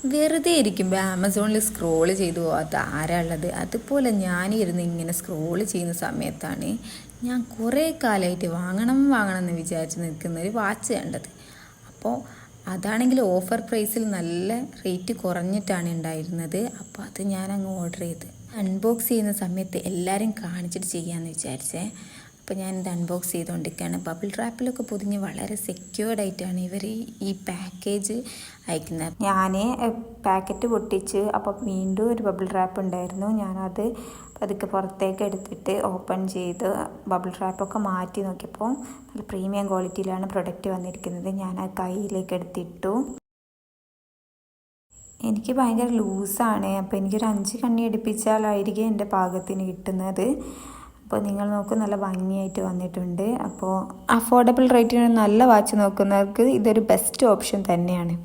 വെറുതെ ഇരിക്കുമ്പോൾ ആമസോണിൽ സ്ക്രോൾ ചെയ്തു പോകാത്ത ആരാ ഉള്ളത്? അതുപോലെ ഞാനിരുന്ന് ഇങ്ങനെ സ്ക്രോൾ ചെയ്യുന്ന സമയത്താണ് ഞാൻ കുറേ കാലമായിട്ട് വാങ്ങണം എന്ന് വിചാരിച്ച് നിൽക്കുന്ന ഒരു വാച്ച് കണ്ടത്. അപ്പോൾ അതാണെങ്കിൽ ഓഫർ പ്രൈസിൽ നല്ല റേറ്റ് കുറഞ്ഞിട്ടാണ് ഉണ്ടായിരുന്നത്. അപ്പോൾ അത് ഞാൻ അങ്ങ് ഓർഡർ ചെയ്ത് അൺബോക്സ് ചെയ്യുന്ന സമയത്ത് എല്ലാവരും കാണിച്ചിട്ട് ചെയ്യാമെന്ന് വിചാരിച്ചേ. അപ്പോൾ ഞാനിത് അൺബോക്സ് ചെയ്തുകൊണ്ടിരിക്കുകയാണ്. ബബിൾ റാപ്പിലൊക്കെ പൊതിഞ്ഞ് വളരെ സെക്യൂർഡ് ആയിട്ടാണ് ഇവർ ഈ പാക്കേജ് അയക്കുന്നത്. ഞാൻ പാക്കറ്റ് പൊട്ടിച്ച് അപ്പോൾ വീണ്ടും ഒരു ബബിൾ റാപ്പ് ഉണ്ടായിരുന്നു. ഞാനത് പതുക്കെ പുറത്തേക്ക് എടുത്തിട്ട് ഓപ്പൺ ചെയ്ത് ബബിൾ റാപ്പൊക്കെ മാറ്റി നോക്കിയപ്പോൾ നല്ല പ്രീമിയം ക്വാളിറ്റിയിലാണ് പ്രൊഡക്റ്റ് വന്നിരിക്കുന്നത്. ഞാൻ ആ കയ്യിലേക്ക് എടുത്തിട്ടു. എനിക്ക് ഭയങ്കര ലൂസാണ്. അപ്പോൾ എനിക്കൊരു 5 കണ്ണി അടുപ്പിച്ചാലായിരിക്കും എൻ്റെ പാകത്തിന് കിട്ടുന്നത്. അപ്പോൾ നിങ്ങൾ നോക്കൂ, നല്ല ഭംഗിയായിട്ട് വന്നിട്ടുണ്ട്. അപ്പോൾ അഫോർഡബിൾ റേറ്റിന് നല്ല വാച്ച് നോക്കുന്നവർക്ക് ഇതൊരു ബെസ്റ്റ് ഓപ്ഷൻ തന്നെയാണ്.